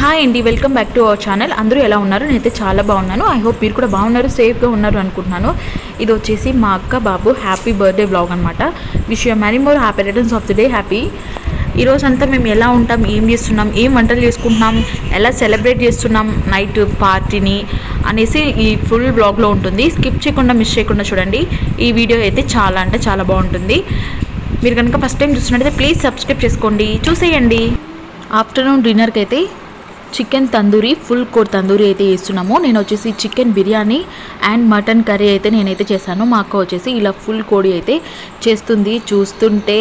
Hi అండి, welcome back to our channel. అందరూ ఎలా ఉన్నారు? నేనైతే చాలా బాగున్నాను. ఐ హోప్ మీరు కూడా బాగున్నారు, సేఫ్గా ఉన్నారు అనుకుంటున్నాను. ఇది వచ్చేసి మా అక్క బాబు హ్యాపీ బర్త్డే వ్లాగ్ అనమాట. Wish you many more happy returns of the day. Happy. ఈరోజు అంతా మేము ఎలా ఉంటాం, ఏం చేస్తున్నాం, ఏం వంటలు చేసుకుంటున్నాం, ఎలా సెలబ్రేట్ చేస్తున్నాం నైట్ పార్టీని అనేసి ఈ ఫుల్ వ్లాగ్లో ఉంటుంది. స్కిప్ చేయకుండా, మిస్ చేయకుండా చూడండి. ఈ వీడియో అయితే చాలా అంటే చాలా బాగుంటుంది. మీరు కనుక ఫస్ట్ టైం చూస్తున్నట్టయితే ప్లీజ్ సబ్స్క్రైబ్ చేసుకోండి, చూసేయండి. ఆఫ్టర్నూన్ డిన్నర్కి అయితే chicken tandoori, full core tandoori అయితే చేస్తున్నాము. నేను వచ్చేసి chicken biryani and mutton curry అయితే నేనైతే చేశాను. మా అక్క వచ్చేసి ఇలా ఫుల్ కోడి అయితే చేస్తుంది. చూస్తుంటే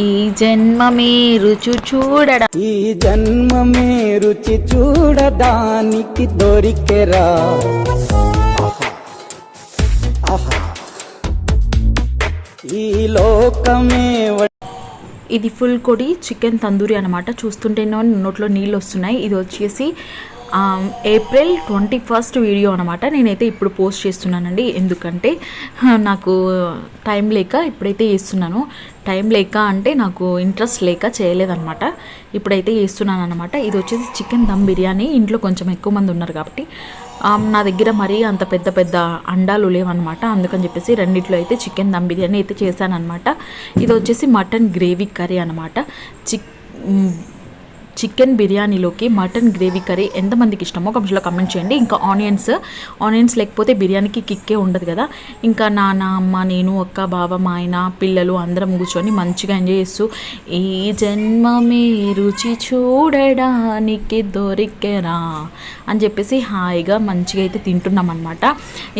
ఈ జన్మమే రుచి చూడడా, ఈ జన్మమే రుచి చూడడానికి దొరికెరా, ఈ లోకమే. ఇది ఫుల్ కొడి చికెన్ తందూరి అనమాట. చూస్తుంటేనే నోట్లో నీళ్ళు వస్తున్నాయి. ఇది వచ్చేసి ఏప్రిల్ 21 వీడియో అనమాట. నేనైతే ఇప్పుడు పోస్ట్ చేస్తున్నానండి, ఎందుకంటే నాకు టైం లేక ఇప్పుడైతే చేస్తున్నాను. టైం లేక అంటే నాకు ఇంట్రెస్ట్ లేక చేయలేదన్నమాట. ఇప్పుడైతే చేస్తున్నాను అనమాట. ఇది వచ్చేసి చికెన్ దమ్ బిర్యానీ. ఇంట్లో కొంచెం ఎక్కువ మంది ఉన్నారు కాబట్టి నా దగ్గర మరీ అంత పెద్ద పెద్ద అండాలు లేవన్నమాట. అందుకని చెప్పేసి రెండిట్లో అయితే చికెన్ దమ్ బిర్యానీ అయితే చేశాను అనమాట. ఇది వచ్చేసి మటన్ గ్రేవీ కర్రీ అనమాట. చికెన్ బిర్యానీలోకి మటన్ గ్రేవీ కర్రీ ఎంతమందికి ఇష్టమో కమెంట్స్లో కమెంట్ చేయండి. ఇంకా ఆనియన్స్ లేకపోతే బిర్యానీకి కిక్కే ఉండదు కదా. ఇంకా నాన్న, అమ్మ, నేను, అక్క, బావ, మా ఆయన, పిల్లలు అందరం కూర్చొని మంచిగా ఎంజాయ్ చేస్తూ ఈ జన్మమే రుచి చూడడానికి దొరికెరా అని చెప్పేసి హాయిగా మంచిగా అయితే తింటున్నాం అనమాట.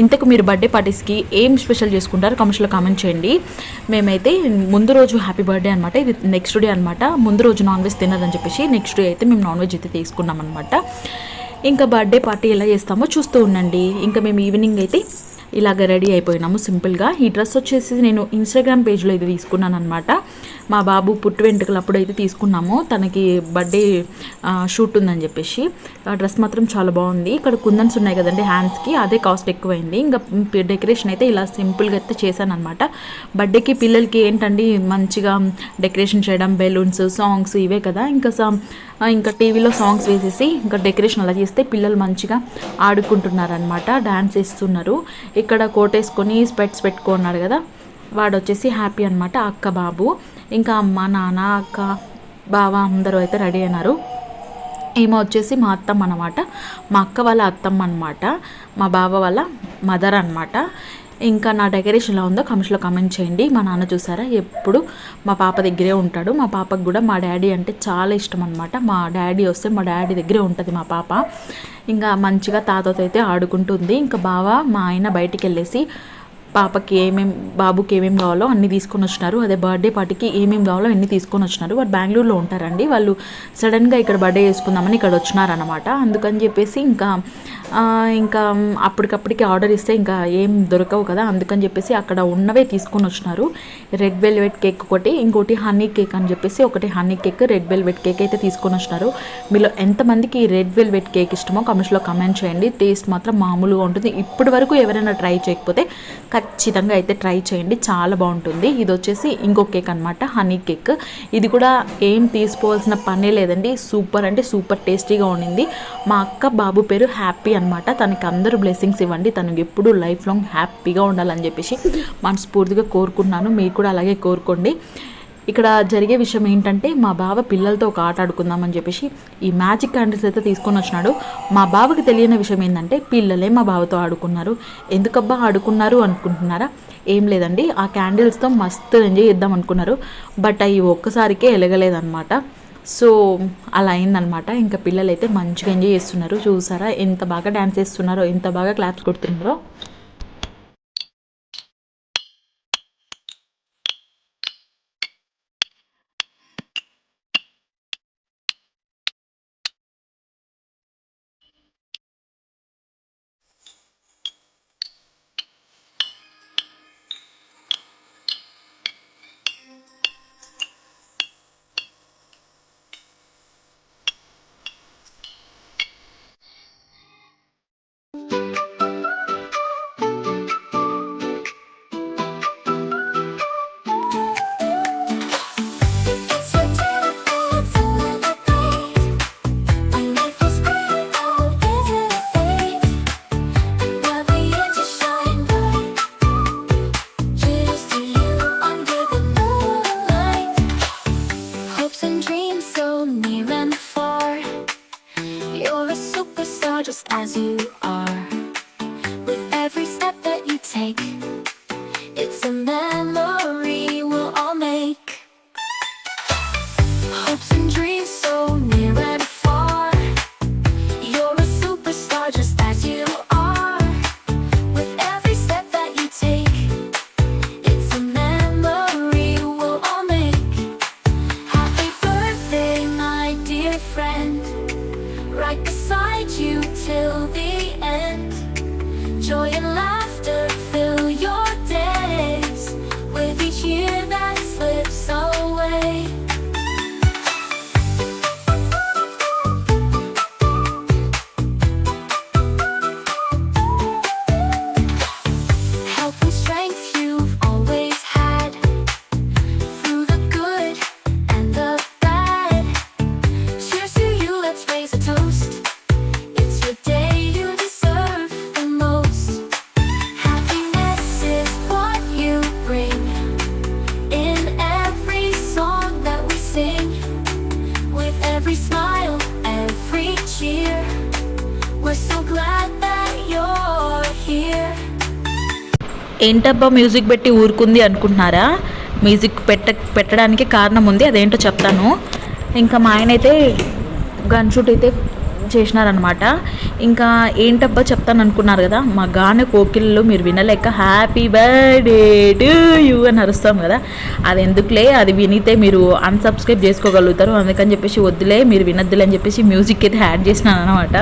ఇంతకు మీరు బర్త్డే పార్టీస్కి ఏం స్పెషల్ చేసుకుంటారో కమెంట్స్లో కామెంట్ చేయండి. మేమైతే ముందు రోజు హ్యాపీ బర్త్డే అనమాట, ఇది నెక్స్ట్ డే అనమాట. ముందు రోజు నాన్ వెజ్ తినదని చెప్పేసి నెక్స్ట్ డే అయితే మేము నాన్ వెజ్ అయితే తీసుకున్నాం అనమాట. ఇంకా బర్త్డే పార్టీ ఎలా చేస్తామో చూస్తూ ఉండండి. ఇంకా మేము ఈవినింగ్ అయితే ఇలాగ రెడీ అయిపోయినాము సింపుల్గా. ఈ డ్రెస్ వచ్చేసి నేను ఇన్స్టాగ్రామ్ పేజ్లో ఇది తీసుకున్నాను అనమాట. మా బాబు పుట్టు వెంట్రుకలు అప్పుడు అయితే తీసుకున్నాము, తనకి బర్త్డే షూట్ ఉందని చెప్పేసి. ఆ డ్రెస్ మాత్రం చాలా బాగుంది. ఇక్కడ కుందన్స్ ఉన్నాయి కదండి హ్యాండ్స్కి, అదే కాస్ట్ ఎక్కువైంది. ఇంకా డెకరేషన్ అయితే ఇలా సింపుల్గా అయితే చేశాను అనమాట. బర్త్డేకి పిల్లలకి ఏంటండి మంచిగా డెకరేషన్ చేయడం, బెలూన్స్, సాంగ్స్ ఇవే కదా. ఇంకా టీవీలో సాంగ్స్ వేసేసి ఇంకా డెకరేషన్ అలా చేస్తే పిల్లలు మంచిగా ఆడుకుంటున్నారు అనమాట, డ్యాన్స్ వేస్తున్నారు. ఇక్కడ కోట్ వేసుకొని స్పెట్స్ పెట్టుకున్నాడు కదా, వాడు వచ్చేసి హ్యాపీ అనమాట, అక్క బాబు. ఇంకా అమ్మ, నాన్న, అక్క, బావ అందరూ అయితే రెడీ అయినారు. ఈమె వచ్చేసి మా అత్తమ్మ అనమాట, మా అక్క వాళ్ళ అత్తమ్మ అనమాట, మా బావ వాళ్ళ మదర్ అనమాట. ఇంకా నా డెకరేషన్ ఎలా ఉందో కమెంట్స్లో కామెంట్ చేయండి. మా నాన్న చూసారా ఎప్పుడు మా పాప దగ్గరే ఉంటాడు. మా పాపకు కూడా మా డాడీ అంటే చాలా ఇష్టం అనమాట. మా డాడీ వస్తే మా డాడీ దగ్గరే ఉంటుంది మా పాప. ఇంకా మంచిగా తాతతో అయితే ఆడుకుంటుంది. ఇంకా బావ, మా ఆయన బయటికి వెళ్ళేసి పాపకి బాబుకి ఏమేమి కావాలో అన్నీ తీసుకొని వచ్చినారు. అదే బర్త్డే పార్టీకి ఏమేమి కావాలో అన్నీ తీసుకొని వచ్చినారు. వాళ్ళు బెంగళూరులో ఉంటారండి. వాళ్ళు సడన్గా ఇక్కడ బర్త్డే చేసుకుందామని ఇక్కడ వచ్చినారనమాట. అందుకని చెప్పేసి ఇంకా అప్పటికప్పటికి ఆర్డర్ ఇస్తే ఇంకా ఏం దొరకవు కదా, అందుకని చెప్పేసి అక్కడ ఉన్నవే తీసుకొని వచ్చినారు. రెడ్ వెల్వెట్ కేక్ ఒకటి, ఇంకోటి హనీ కేక్ అని చెప్పేసి ఒకటి honey cake, red velvet cake అయితే తీసుకొని వచ్చినారు. మీలో ఎంతమందికి రెడ్ వెల్వెట్ కేక్ ఇష్టమో కమెంట్స్లో కమెంట్ చేయండి. టేస్ట్ మాత్రం మామూలుగా ఉంటుంది. ఇప్పటి వరకు ఎవరైనా ట్రై చేయకపోతే ఖచ్చితంగా అయితే ట్రై చేయండి, చాలా బాగుంటుంది. ఇది వచ్చేసి ఇంకో కేక్ అనమాట, హనీ కేక్. ఇది కూడా ఏం తీసుకోవాల్సిన పనే లేదండి, సూపర్ అంటే సూపర్ టేస్టీగా ఉండింది. మా అక్క బాబు పేరు హ్యాపీ అనమాట. తనకి అందరూ బ్లెస్సింగ్స్ ఇవ్వండి, తనకి ఎప్పుడు లైఫ్ లాంగ్ హ్యాపీగా ఉండాలని చెప్పేసి మనస్ఫూర్తిగా కోరుకుంటున్నాను. మీరు కూడా అలాగే కోరుకోండి. ఇక్కడ జరిగే విషయం ఏంటంటే మా బావ పిల్లలతో ఒక ఆట ఆడుకుందామని చెప్పేసి ఈ మ్యాజిక్ క్యాండిల్స్ అయితే తీసుకొని వచ్చినాడు. మా బావకి తెలియని విషయం ఏంటంటే పిల్లలే మా బావతో ఆడుకున్నారు. ఎందుకబ్బా ఆడుకున్నారు అనుకుంటున్నారా? ఏం లేదండి, ఆ క్యాండిల్స్తో మస్తు ఎంజాయ్ చేద్దాం అనుకున్నారు. బట్ అవి ఒక్కసారికే ఎలగలేదన్నమాట. సో అలా అయిందనమాట. ఇంకా పిల్లలు అయితే మంచిగా ఎంజాయ్ చేస్తున్నారు. చూసారా ఎంత బాగా డ్యాన్స్ చేస్తున్నారో, ఎంత బాగా claps కొడుతున్నారో. as you are. With every step that you take, it's a memory we'll all make. Hopes and dreams so near and far. You're a superstar just as you are. With every step that you take, it's a memory we'll all make. Happy birthday, my dear friend. Right beside you till the end. Joy and laughter fill your days. With each year that slips away. Health and strength you've always had. Through the good and the bad. Cheers to you, let's raise a toast. It's your day, you deserve the most. Happiness is what you bring in every song that we sing. With every smile, every cheer, we're so glad that you're here. ఏంటబ్బా music పెట్టి ఊరుకుంది అనుకుంటున్నారా? Music పెట్టడానికి కారణం ఉంది, అదేంటో చెప్తాను. ఇంకా మా ఆయన అయితే గన్ షూట్ అయితే చేసినారనమాట. ఇంకా ఏంటబ్బా చెప్తాను అనుకున్నారు కదా, మా గాన కోకిళ్ళు మీరు వినలేక హ్యాపీ బర్త్డే టు యూ అని అరుస్తాం కదా, అది ఎందుకులే, అది వినితే మీరు అన్సబ్స్క్రైబ్ చేసుకోగలుగుతారు, అందుకని చెప్పేసి వద్దులే మీరు వినొద్దులే అని చెప్పేసి మ్యూజిక్ అయితే యాడ్ చేసినాను అనమాట.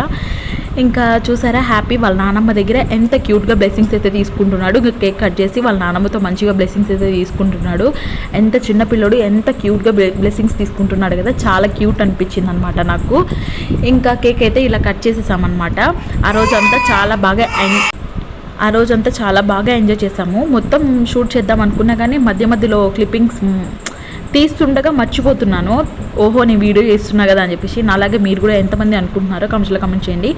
ఇంకా చూసారా హ్యాపీ వాళ్ళ నానమ్మ దగ్గర ఎంత క్యూట్గా బ్లెస్సింగ్స్ అయితే తీసుకుంటున్నాడు. కేక్ కట్ చేసి వాళ్ళ నానమ్మతో మంచిగా బ్లెస్సింగ్స్ అయితే తీసుకుంటున్నాడు. ఎంత చిన్న పిల్లడు ఎంత క్యూట్గా బ్లెస్సింగ్స్ తీసుకుంటున్నాడు కదా, చాలా క్యూట్ అనిపించింది అనమాట నాకు. ఇంకా కేక్ అయితే ఇలా కట్ చేసేసామన్నమాట. ఆ రోజంతా చాలా బాగా ఎంజాయ్ చేసాము. మొత్తం షూట్ చేద్దాం అనుకున్నా కానీ మధ్య మధ్యలో క్లిప్పింగ్స్ తీస్తుండగా మర్చిపోతున్నాను. ఓహో నేను వీడియో చేస్తున్నా కదా అని చెప్పేసి. అలాగే మీరు కూడా ఎంతమంది అనుకుంటున్నారో కామెంట్స్లో కామెంట్ చేయండి.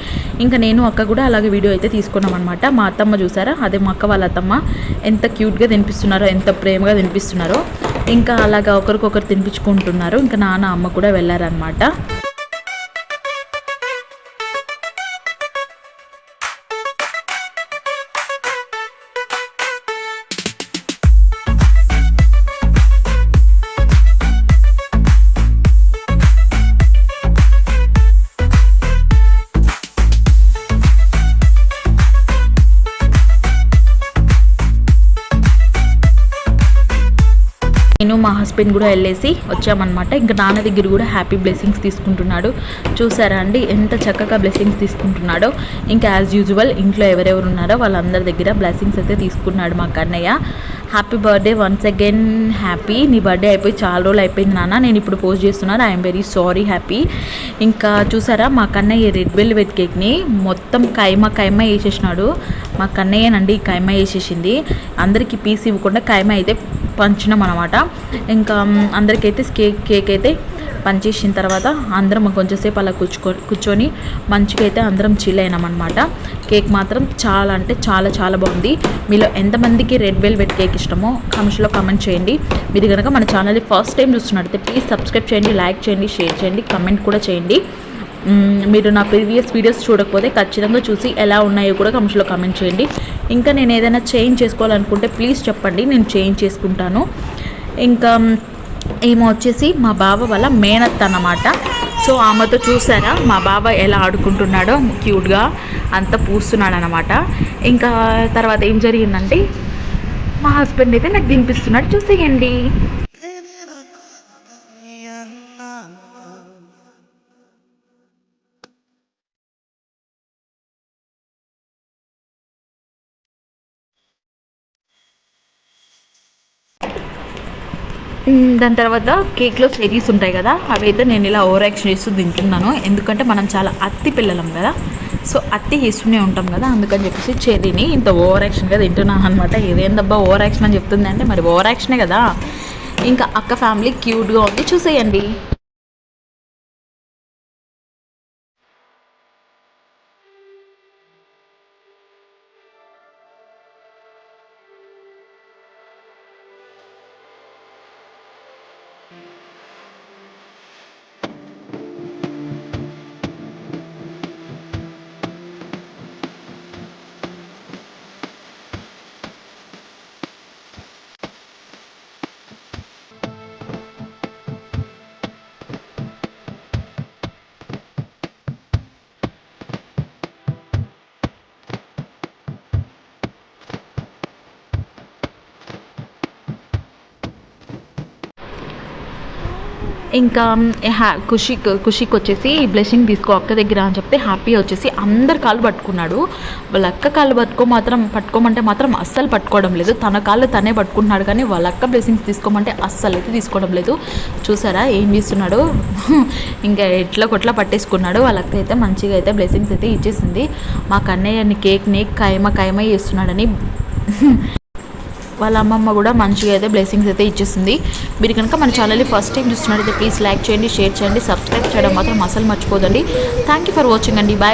ఇంకా నేను అక్క కూడా అలాగే వీడియో అయితే తీసుకున్నాం అనమాట. మా అత్తమ్మ చూసారా, అదే మా అక్క వాళ్ళ అత్తమ్మ ఎంత క్యూట్గా తినిపిస్తున్నారో, ఎంత ప్రేమగా తినిపిస్తున్నారో. ఇంకా అలాగా ఒకరికొకరు తినిపించుకుంటున్నారు. ఇంకా నాన్న అమ్మ కూడా వెళ్ళారనమాట. నేను మా హస్బెండ్ కూడా వెళ్ళేసి వచ్చామన్నమాట. ఇంకా నాన్న దగ్గర కూడా హ్యాపీ బ్లెస్సింగ్స్ తీసుకుంటున్నాడు. చూసారా అండి ఎంత చక్కగా బ్లెస్సింగ్స్ తీసుకుంటున్నాడో. ఇంకా యాజ్ యూజువల్ ఇంట్లో ఎవరెవరు ఉన్నారో వాళ్ళందరి దగ్గర బ్లెస్సింగ్స్ అయితే తీసుకున్నాడు మా Kannayya. Happy birthday once again happy. నీ బర్త్డే అయిపోయి చాలా రోజులు అయిపోయింది నాన్న, నేను ఇప్పుడు పోస్ట్ చేస్తున్నాను, ఐఎమ్ వెరీ సారీ హ్యాపీ. ఇంకా చూసారా మా కన్నయ్య రెడ్ వెల్వెట్ కేక్ని మొత్తం కైమా వేసేసినాడు. మా కన్నయ్యనండి కైమా వేసేసింది. అందరికీ పీస్ ఇవ్వకుండా కైమా అయితే పంచినాం అనమాట. ఇంకా అందరికైతే కేక్ అయితే పంచేసిన తర్వాత అందరం కొంచెంసేపు అలా కూర్చొని మంచిగా అయితే అందరం చిల్ అయినామన్నమాట. కేక్ మాత్రం చాలా అంటే చాలా చాలా బాగుంది. మీలో ఎంతమందికి రెడ్ వెల్వెట్ కేక్ ఇష్టమో కామెంట్స్లో కామెంట్ చేయండి. మీరు కనుక మన ఛానల్ని ఫస్ట్ టైం చూస్తున్నట్టయితే ప్లీజ్ సబ్స్క్రైబ్ చేయండి, లైక్ చేయండి, షేర్ చేయండి, కామెంట్ కూడా చేయండి. మీరు నా ప్రీవియస్ వీడియోస్ చూడకపోతే ఖచ్చితంగా చూసి ఎలా ఉన్నాయో కూడా కామెంట్స్లో కామెంట్ చేయండి. ఇంకా నేను ఏదైనా చేంజ్ చేసుకోవాలనుకుంటే ప్లీజ్ చెప్పండి, నేను చేంజ్ చేసుకుంటాను. ఇంకా ఈమె వచ్చేసి మా బావ వాళ్ళ మేనత్త అన్నమాట. సో ఆమెతో చూసారా మా బావ ఎలా ఆడుకుంటున్నాడో, క్యూట్గా అంతా పూస్తున్నాడు అనమాట. ఇంకా తర్వాత ఏం జరిగిందంటే మా హస్బెండ్ అయితే నాకు తినిపిస్తున్నాడు, చూసేయండి. దాని తర్వాత కేక్లో చెరీస్ ఉంటాయి కదా, అవి అయితే నేను ఇలా ఓవర్ యాక్షన్ చేస్తూ తింటున్నాను. ఎందుకంటే మనం చాలా అత్తి పిల్లలం కదా, సో అత్తి చేస్తూనే ఉంటాం కదా, అందుకని చెప్పేసి చెర్రీని ఇంత ఓవర్ యాక్షన్గా తింటున్నాను అనమాట. ఇదేందబ్బా ఓవర్ యాక్షన్ అని చెప్తుంది అంటే మరి ఓవర్ యాక్షనే కదా. ఇంకా అక్క ఫ్యామిలీ క్యూట్గా ఉంది, చూసేయండి. ఇంకా ఖుషికి వచ్చేసి బ్లెస్సింగ్ తీసుకో అక్క దగ్గర అని చెప్తే హ్యాపీ వచ్చేసి అందరు కాళ్ళు పట్టుకున్నాడు. వాళ్ళ అక్క కాళ్ళు పట్టుకోమంటే మాత్రం అస్సలు పట్టుకోవడం లేదు. తన కాళ్ళు తనే పట్టుకుంటున్నాడు కానీ వాళ్ళ అక్క బ్లెస్సింగ్స్ తీసుకోమంటే అస్సలు అయితే తీసుకోవడం లేదు. చూసారా ఏం చేస్తున్నాడు, ఇంకా ఎట్లా కొట్లా పట్టేసుకున్నాడు. వాళ్ళ అక్క అయితే మంచిగా అయితే బ్లెస్సింగ్స్ అయితే ఇచ్చేసింది. మా కన్నయ్యని కేక్ని ఖైమ చేస్తున్నాడని వాళ్ళ అమ్మమ్మ కూడా మంచిగా అయితే బ్లెస్సింగ్స్ అయితే ఇచ్చేసింది. మీరు కనుక మన ఛానల్ని ఫస్ట్ టైం చూస్తున్నట్టయితే ప్లీజ్ లైక్ చేయండి, షేర్ చేయండి, సబ్స్క్రైబ్ చేయడం మాత్రం అసలు మర్చిపోదండి. థ్యాంక్ యూ ఫర్ వాచింగ్ అండి. బాయ్.